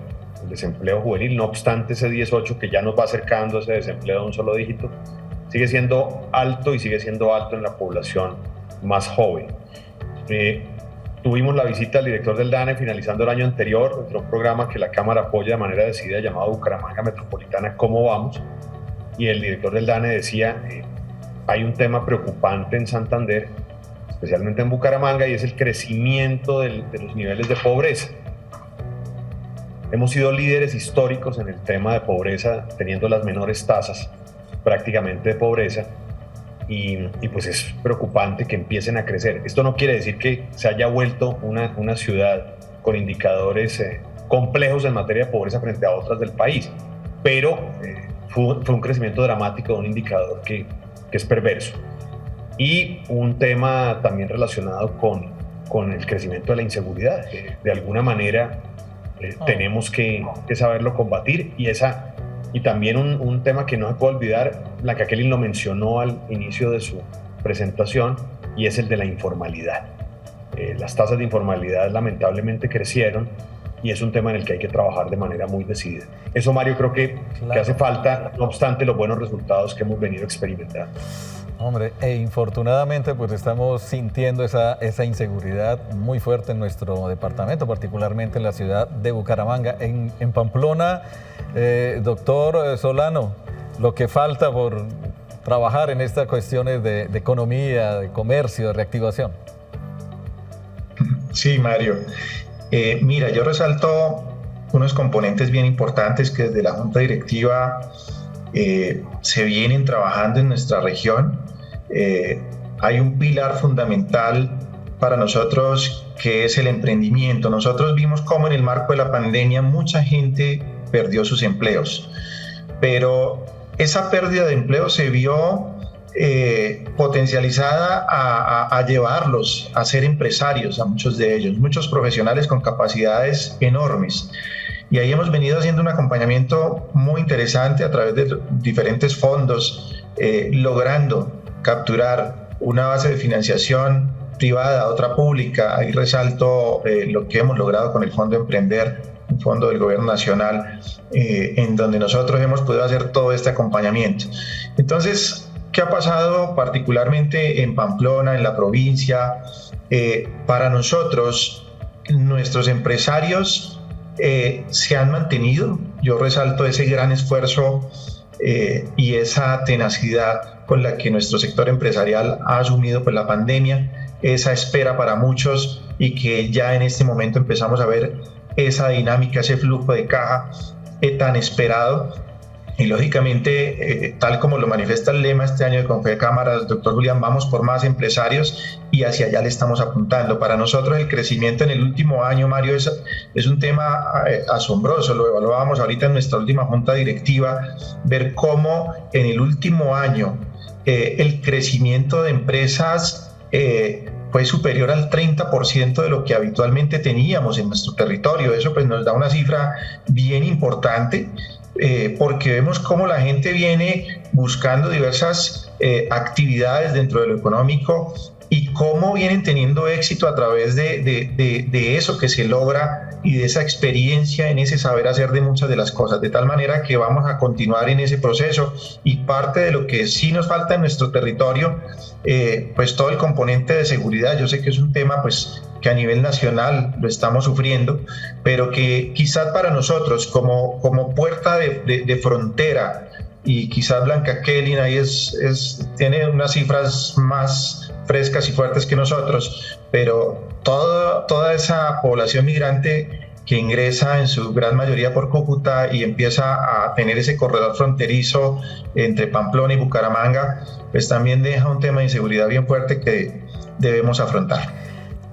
D: juvenil, no obstante ese 18% que ya nos va acercando a ese desempleo de un solo dígito, sigue siendo alto y sigue siendo alto en la población más joven. Tuvimos la visita del director del DANE finalizando el año anterior, otro programa que la Cámara apoya de manera decidida llamado Bucaramanga Metropolitana, ¿cómo vamos? Y el director del DANE decía, hay un tema preocupante en Santander, especialmente en Bucaramanga, y es el crecimiento de los niveles de pobreza. Hemos sido líderes históricos en el tema de pobreza, teniendo las menores tasas prácticamente de pobreza, y pues es preocupante que empiecen a crecer. Esto no quiere decir que se haya vuelto una ciudad con indicadores complejos en materia de pobreza frente a otras del país, pero fue un crecimiento dramático de un indicador que es perverso. Y un tema también relacionado con el crecimiento de la inseguridad. De alguna manera tenemos que saberlo combatir y también un tema que no se puede olvidar, la Jacqueline lo mencionó al inicio de su presentación, y es el de la informalidad. Las tasas de informalidad lamentablemente crecieron y es un tema en el que hay que trabajar de manera muy decidida. Eso, Mario, creo que hace falta, no obstante los buenos resultados que hemos venido experimentando.
A: Hombre, infortunadamente pues estamos sintiendo esa inseguridad muy fuerte en nuestro departamento, particularmente en la ciudad de Bucaramanga. En Pamplona, doctor Solano, lo que falta por trabajar en estas cuestiones de economía, de comercio, de reactivación.
E: Sí, Mario. Mira, yo resalto unos componentes bien importantes que desde la Junta Directiva se vienen trabajando en nuestra región. Hay un pilar fundamental para nosotros que es el emprendimiento. Nosotros vimos cómo en el marco de la pandemia mucha gente perdió sus empleos, pero esa pérdida de empleo se vio potencializada a llevarlos a ser empresarios, a muchos de ellos, muchos profesionales con capacidades enormes. Y ahí hemos venido haciendo un acompañamiento muy interesante a través de diferentes fondos, logrando capturar una base de financiación privada, otra pública. Ahí resalto lo que hemos logrado con el Fondo Emprender, un fondo del Gobierno Nacional, en donde nosotros hemos podido hacer todo este acompañamiento. Entonces, ¿qué ha pasado particularmente en Pamplona, en la provincia? Para nosotros, nuestros empresarios se han mantenido. Yo resalto ese gran esfuerzo y esa tenacidad con la que nuestro sector empresarial ha asumido pues, la pandemia, esa espera para muchos, y que ya en este momento empezamos a ver esa dinámica, ese flujo de caja tan esperado. Y lógicamente, tal como lo manifiesta el lema este año de Confecámaras, doctor Julián, vamos por más empresarios y hacia allá le estamos apuntando. Para nosotros el crecimiento en el último año, Mario, es un tema asombroso. Lo evaluábamos ahorita en nuestra última junta directiva, ver cómo en el último año el crecimiento de empresas fue superior al 30% de lo que habitualmente teníamos en nuestro territorio. Eso pues nos da una cifra bien importante. Porque vemos cómo la gente viene buscando diversas actividades dentro de lo económico y cómo vienen teniendo éxito a través de eso que se logra y de esa experiencia en ese saber hacer de muchas de las cosas, de tal manera que vamos a continuar en ese proceso. Y parte de lo que sí nos falta en nuestro territorio, pues todo el componente de seguridad. Yo sé que es un tema pues que a nivel nacional lo estamos sufriendo, pero que quizás para nosotros como puerta de frontera, y quizás Blanca Kelly ahí tiene unas cifras más frescas y fuertes que nosotros, pero toda esa población migrante que ingresa en su gran mayoría por Cúcuta y empieza a tener ese corredor fronterizo entre Pamplona y Bucaramanga, pues también deja un tema de inseguridad bien fuerte que debemos afrontar.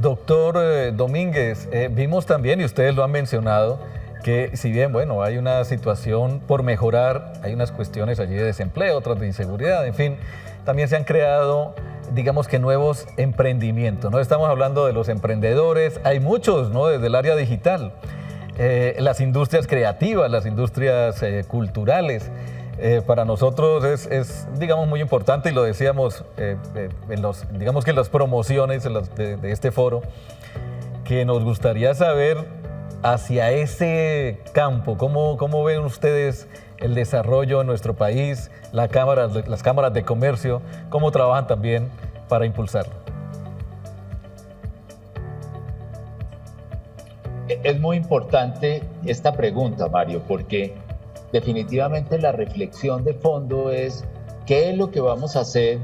A: Doctor Domínguez, vimos también, y ustedes lo han mencionado, que si bien, bueno, hay una situación por mejorar, hay unas cuestiones allí de desempleo, otras de inseguridad, en fin, también se han creado, digamos que nuevos emprendimientos, ¿no? Estamos hablando de los emprendedores, hay muchos, ¿no? Desde el área digital, las industrias creativas, las industrias culturales. Para nosotros es digamos, muy importante, y lo decíamos digamos que en las promociones de este foro, que nos gustaría saber hacia ese campo, cómo ven ustedes el desarrollo en nuestro país, las cámaras de comercio, cómo trabajan también para impulsarlo.
F: Es muy importante esta pregunta, Mario, porque definitivamente la reflexión de fondo es qué es lo que vamos a hacer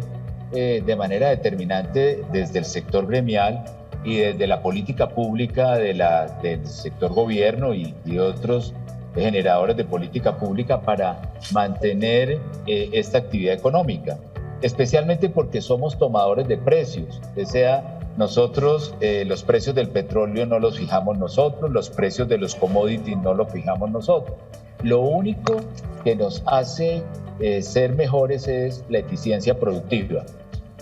F: de manera determinante desde el sector gremial y desde la política pública del sector gobierno y otros generadores de política pública para mantener esta actividad económica, especialmente porque somos tomadores de precios, o sea, nosotros los precios del petróleo no los fijamos nosotros, los precios de los commodities no los fijamos nosotros. Lo único que nos hace ser mejores es la eficiencia productiva.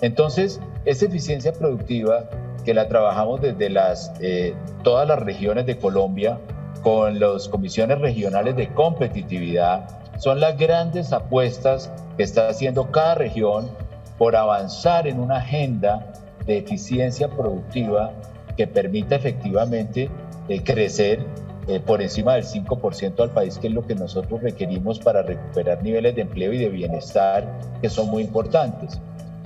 F: Entonces, esa eficiencia productiva que la trabajamos desde todas las regiones de Colombia con las comisiones regionales de competitividad, son las grandes apuestas que está haciendo cada región por avanzar en una agenda de eficiencia productiva que permita efectivamente crecer por encima del 5% al país, que es lo que nosotros requerimos para recuperar niveles de empleo y de bienestar que son muy importantes.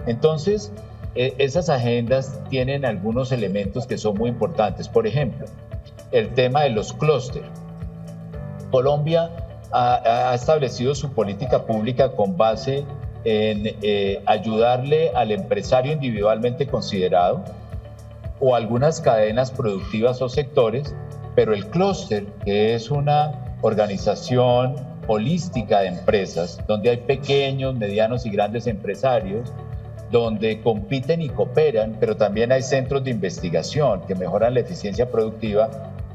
F: Entonces, esas agendas tienen algunos elementos que son muy importantes. Por ejemplo, el tema de los clústeres. Colombia ha establecido su política pública con base en ayudarle al empresario individualmente considerado o algunas cadenas productivas o sectores, pero el clúster, que es una organización holística de empresas, donde hay pequeños, medianos y grandes empresarios, donde compiten y cooperan, pero también hay centros de investigación que mejoran la eficiencia productiva,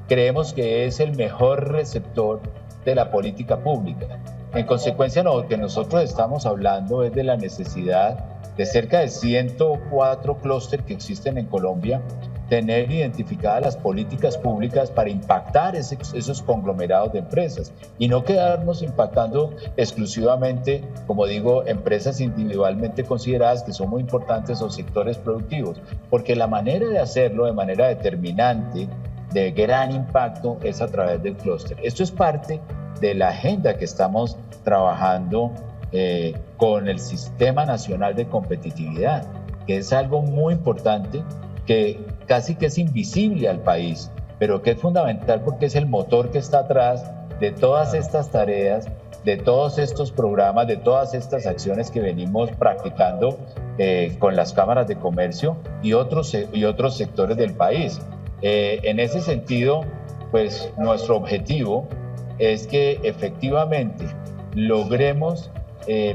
F: creemos que es el mejor receptor de la política pública. En consecuencia, lo que nosotros estamos hablando es de la necesidad de cerca de 104 clústeres que existen en Colombia, tener identificadas las políticas públicas para impactar esos conglomerados de empresas y no quedarnos impactando exclusivamente, como digo, empresas individualmente consideradas que son muy importantes o sectores productivos, porque la manera de hacerlo de manera determinante, de gran impacto, es a través del clúster. Esto es parte de la agenda que estamos trabajando con el Sistema Nacional de Competitividad, que es algo muy importante que casi que es invisible al país, pero que es fundamental porque es el motor que está atrás de todas estas tareas, de todos estos programas, de todas estas acciones que venimos practicando con las cámaras de comercio y otros sectores del país. En ese sentido, pues nuestro objetivo es que efectivamente logremos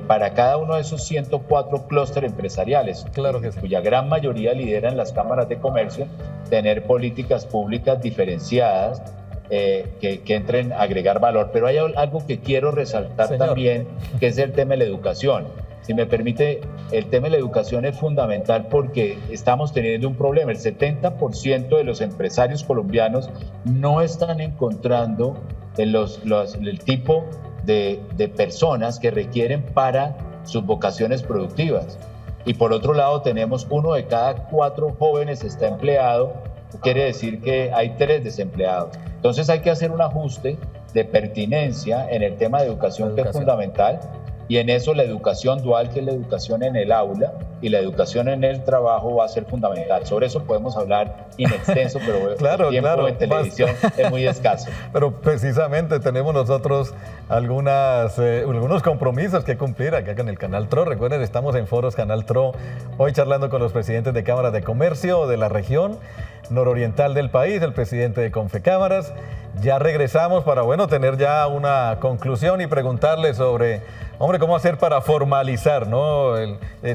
F: para cada uno de esos 104 clústeres empresariales,
A: claro que sí,
F: cuya gran mayoría lideran las cámaras de comercio, tener políticas públicas diferenciadas que entren a agregar valor. Pero hay algo que quiero resaltar, señor, también, que es el tema de la educación. Si me permite, el tema de la educación es fundamental porque estamos teniendo un problema. El 70% de los empresarios colombianos no están encontrando el tipo de personas que requieren para sus vocaciones productivas. Y por otro lado, tenemos 1 de cada 4 jóvenes está empleado, quiere decir que hay 3 desempleados. Entonces hay que hacer un ajuste de pertinencia en el tema de educación, que es fundamental, y en eso la educación dual, que es la educación en el aula, y la educación en el trabajo va a ser fundamental. Sobre eso podemos hablar in extenso, pero
A: claro,
F: el tiempo
A: claro,
F: en televisión es muy escaso.
A: Pero precisamente tenemos nosotros algunos compromisos que cumplir acá con el Canal TRO. Recuerden, estamos en Foros Canal TRO, hoy charlando con los presidentes de cámaras de comercio de la región nororiental del país, el presidente de Confecámaras. Ya regresamos para, tener ya una conclusión y preguntarle sobre, cómo hacer para formalizar, ¿no?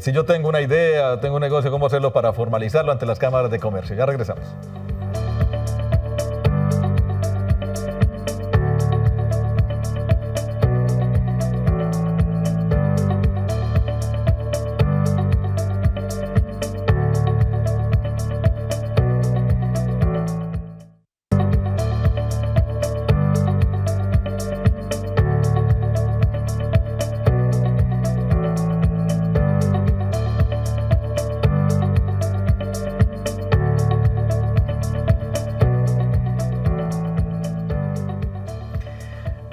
A: Si yo tengo una idea, tengo un negocio, cómo hacerlo para formalizarlo ante las cámaras de comercio. Ya regresamos.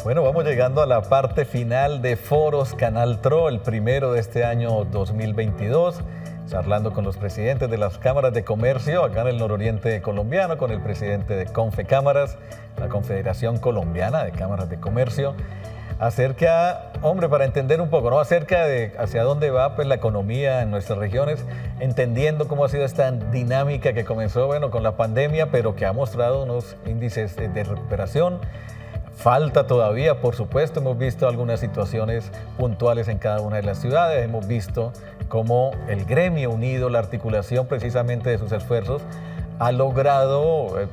A: Bueno, vamos llegando a la parte final de Foros Canal TRO, el primero de este año 2022, charlando con los presidentes de las cámaras de comercio acá en el nororiente colombiano, con el presidente de Confecámaras, la Confederación Colombiana de Cámaras de Comercio, acerca, para entender un poco, ¿no? Acerca de hacia dónde va pues la economía en nuestras regiones, entendiendo cómo ha sido esta dinámica que comenzó, con la pandemia, pero que ha mostrado unos índices de recuperación. Falta todavía, por supuesto, hemos visto algunas situaciones puntuales en cada una de las ciudades, hemos visto cómo el gremio unido, la articulación precisamente de sus esfuerzos, ha logrado,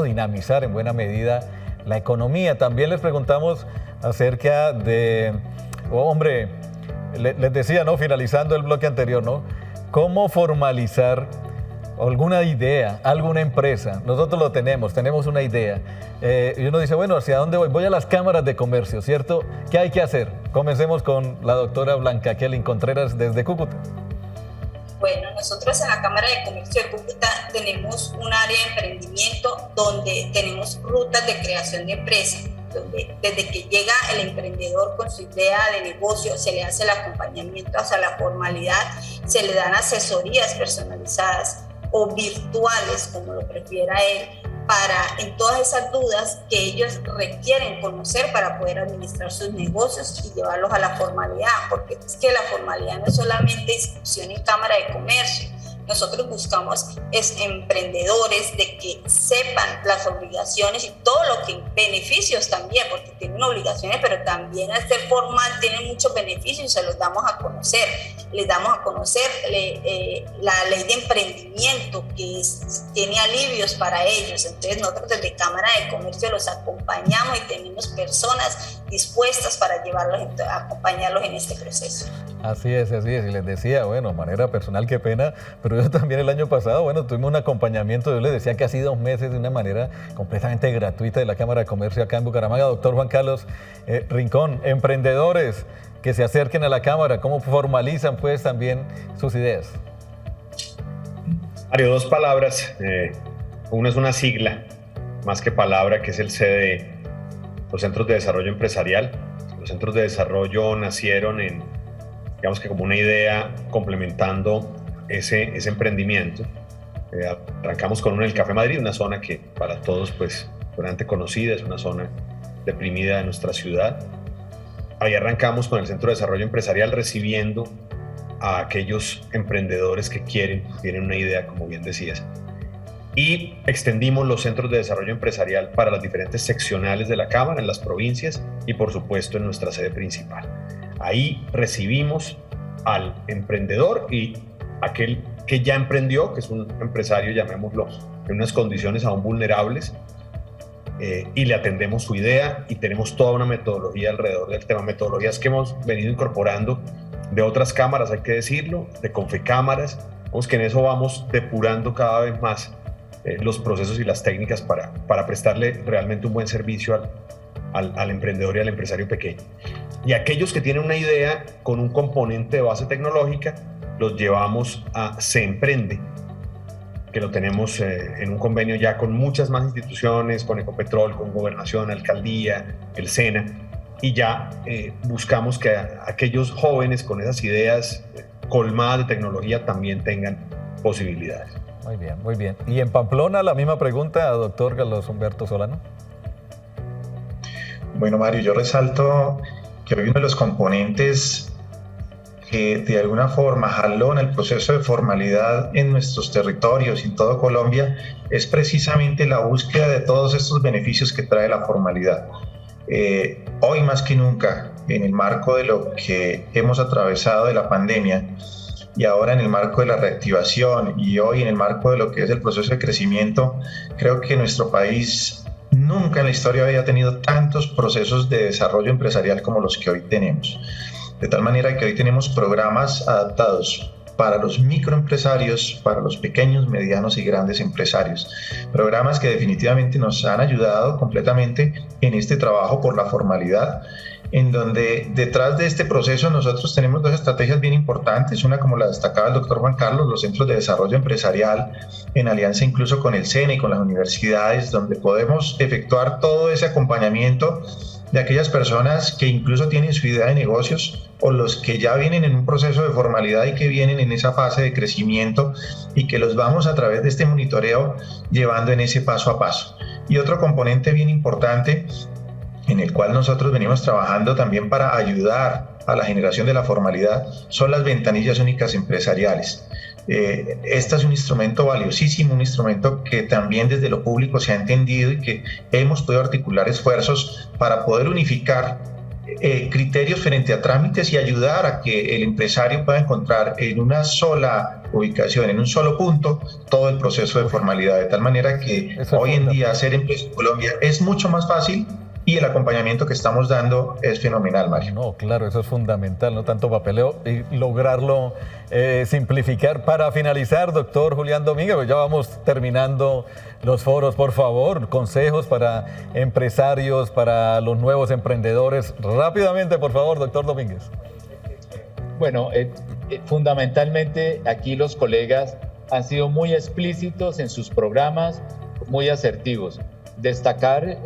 A: dinamizar en buena medida la economía. También les preguntamos acerca de, les decía, ¿no? Finalizando el bloque anterior, ¿no? ¿Cómo formalizar alguna idea, alguna empresa? Nosotros lo tenemos una idea. Y uno dice, ¿hacia dónde voy? Voy a las cámaras de comercio, ¿cierto? ¿Qué hay que hacer? Comencemos con la doctora Blanca Kelly Contreras desde Cúcuta.
C: Bueno, nosotros en la Cámara de Comercio de Cúcuta tenemos un área de emprendimiento donde tenemos rutas de creación de empresa, donde desde que llega el emprendedor con su idea de negocio se le hace el acompañamiento hacia la formalidad, se le dan asesorías personalizadas o virtuales, como lo prefiera él, para en todas esas dudas que ellos requieren conocer para poder administrar sus negocios y llevarlos a la formalidad, porque es que la formalidad no es solamente inscripción en Cámara de Comercio. Nosotros buscamos emprendedores de que sepan las obligaciones y todo lo que beneficios también, porque tienen obligaciones, pero también al ser formal tienen muchos beneficios y se los damos a conocer. Les damos a conocer la ley de emprendimiento que tiene alivios para ellos. Entonces nosotros desde Cámara de Comercio los acompañamos y tenemos personas dispuestas para acompañarlos en este proceso.
A: Así es, y les decía, de manera personal, qué pena, pero yo también el año pasado, tuvimos un acompañamiento, yo les decía que así 2 meses de una manera completamente gratuita de la Cámara de Comercio acá en Bucaramanga. Doctor Juan Carlos Rincón, emprendedores que se acerquen a la Cámara, ¿cómo formalizan pues también sus ideas?
D: Mario, 2 palabras, una es una sigla, más que palabra, que es el CDE, los Centros de Desarrollo Empresarial. Los Centros de Desarrollo nacieron digamos que como una idea complementando ese emprendimiento. Arrancamos con uno en el Café Madrid, una zona que para todos pues bastante conocida, es una zona deprimida de nuestra ciudad. Ahí arrancamos con el Centro de Desarrollo Empresarial recibiendo a aquellos emprendedores que tienen una idea, como bien decías. y extendimos los centros de desarrollo empresarial para las diferentes seccionales de la Cámara, en las provincias y por supuesto en nuestra sede principal. Ahí recibimos al emprendedor y aquel que ya emprendió, que es un empresario, llamémoslo, en unas condiciones aún vulnerables, y le atendemos su idea y tenemos toda una metodología alrededor del tema, metodologías que hemos venido incorporando de otras cámaras, hay que decirlo, de Confecámaras. Vamos que en eso vamos depurando cada vez más los procesos y las técnicas para prestarle realmente un buen servicio al emprendedor y al empresario pequeño. Y aquellos que tienen una idea con un componente de base tecnológica, los llevamos a Se Emprende, que lo tenemos en un convenio ya con muchas más instituciones, con Ecopetrol, con Gobernación, Alcaldía, el SENA, y ya buscamos que aquellos jóvenes con esas ideas colmadas de tecnología también tengan posibilidades.
A: Muy bien, muy bien. Y en Pamplona, la misma pregunta, doctor Carlos Humberto Solano.
E: Bueno, Mario, yo resalto que hoy uno de los componentes que de alguna forma jalona el proceso de formalidad en nuestros territorios y en todo Colombia es precisamente la búsqueda de todos estos beneficios que trae la formalidad. Hoy más que nunca, en el marco de lo que hemos atravesado de la pandemia y ahora en el marco de la reactivación y hoy en el marco de lo que es el proceso de crecimiento, creo que nuestro país nunca en la historia había tenido tantos procesos de desarrollo empresarial como los que hoy tenemos. De tal manera que hoy tenemos programas adaptados para los microempresarios, para los pequeños, medianos y grandes empresarios. Programas que definitivamente nos han ayudado completamente en este trabajo por la formalidad, en donde detrás de este proceso nosotros tenemos dos estrategias bien importantes, una como la destacaba el doctor Juan Carlos, los centros de desarrollo empresarial, en alianza incluso con el SENA y con las universidades, donde podemos efectuar todo ese acompañamiento de aquellas personas que incluso tienen su idea de negocios o los que ya vienen en un proceso de formalidad y que vienen en esa fase de crecimiento y que los vamos a través de este monitoreo llevando en ese paso a paso. Y otro componente bien importante en el cual nosotros venimos trabajando también para ayudar a la generación de la formalidad son las ventanillas únicas empresariales. Este es un instrumento valiosísimo, un instrumento que también desde lo público se ha entendido y que hemos podido articular esfuerzos para poder unificar criterios frente a trámites y ayudar a que el empresario pueda encontrar en una sola ubicación, en un solo punto, todo el proceso de formalidad, de tal manera que hoy en día hacer empresa en Colombia es mucho más fácil y el acompañamiento que estamos dando es fenomenal, Mario.
A: No, claro, eso es fundamental, no tanto papeleo y lograrlo simplificar. Para finalizar, doctor Julián Domínguez, pues ya vamos terminando los foros, por favor, consejos para empresarios, para los nuevos emprendedores. Rápidamente, por favor, doctor Domínguez.
F: Bueno, fundamentalmente aquí los colegas han sido muy explícitos en sus programas, muy asertivos. Destacar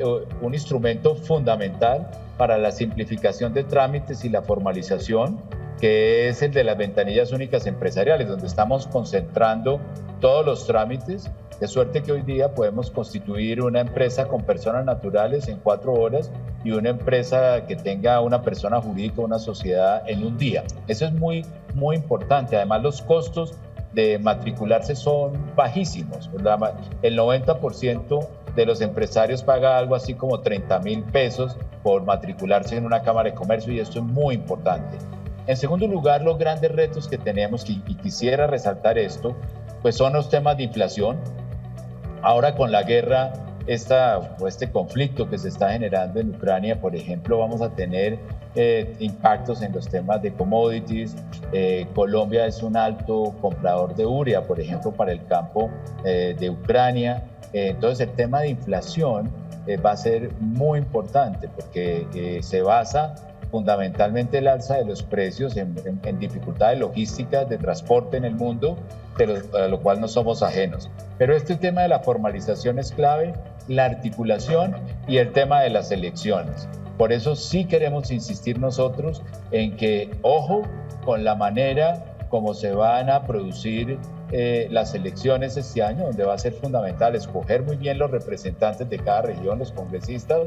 F: un instrumento fundamental para la simplificación de trámites y la formalización, que es el de las ventanillas únicas empresariales, donde estamos concentrando todos los trámites, de suerte que hoy día podemos constituir una empresa con personas naturales en 4 horas y una empresa que tenga una persona jurídica, una sociedad en un día. Eso es muy, muy importante. Además, los costos de matricularse son bajísimos. El 90% de los empresarios paga algo así como 30.000 pesos por matricularse en una Cámara de Comercio y esto es muy importante. En segundo lugar, los grandes retos que tenemos, y quisiera resaltar esto, pues son los temas de inflación. Ahora con la guerra, este conflicto que se está generando en Ucrania, por ejemplo, vamos a tener impactos en los temas de commodities. Colombia es un alto comprador de urea, por ejemplo, para el campo de Ucrania. Entonces el tema de inflación va a ser muy importante porque se basa fundamentalmente el alza de los precios en dificultades logísticas de transporte en el mundo, a lo cual no somos ajenos. Pero este tema de la formalización es clave, la articulación y el tema de las elecciones. Por eso sí queremos insistir nosotros en que, ojo, con la manera como se van a producir las elecciones este año, donde va a ser fundamental escoger muy bien los representantes de cada región, los congresistas,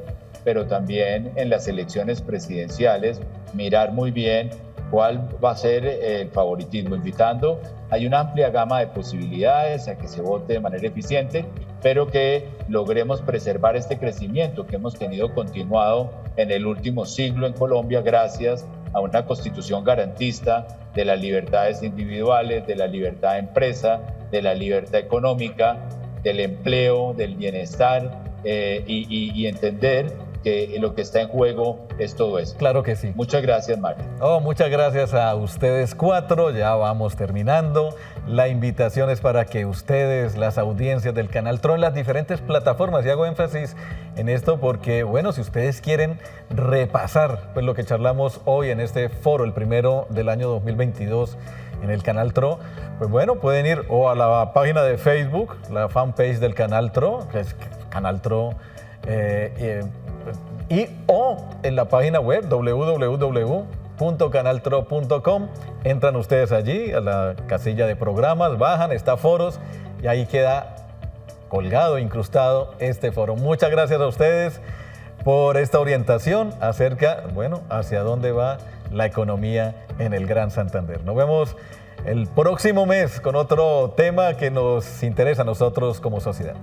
F: pero también en las elecciones presidenciales mirar muy bien cuál va a ser el favoritismo, invitando, hay una amplia gama de posibilidades a que se vote de manera eficiente, pero que logremos preservar este crecimiento que hemos tenido continuado en el último siglo en Colombia gracias a una constitución garantista de las libertades individuales, de la libertad de empresa, de la libertad económica, del empleo, del bienestar y entender que lo que está en juego es todo eso.
A: Claro que sí.
F: Muchas gracias, Mario.
A: Muchas gracias a ustedes cuatro. Ya vamos terminando. La invitación es para que ustedes, las audiencias del Canal TRO en las diferentes plataformas, y hago énfasis en esto porque, bueno, si ustedes quieren repasar pues, lo que charlamos hoy en este foro, el primero del año 2022 en el Canal TRO, pues bueno, pueden ir o a la página de Facebook, la fanpage del Canal TRO, que es Canal TRO, o en la página web www.canaltro.com. Entran ustedes allí a la casilla de programas, bajan, está foros y ahí queda colgado, incrustado este foro. Muchas gracias a ustedes por esta orientación acerca, bueno, hacia dónde va la economía en el Gran Santander. Nos vemos el próximo mes con otro tema que nos interesa a nosotros como sociedad.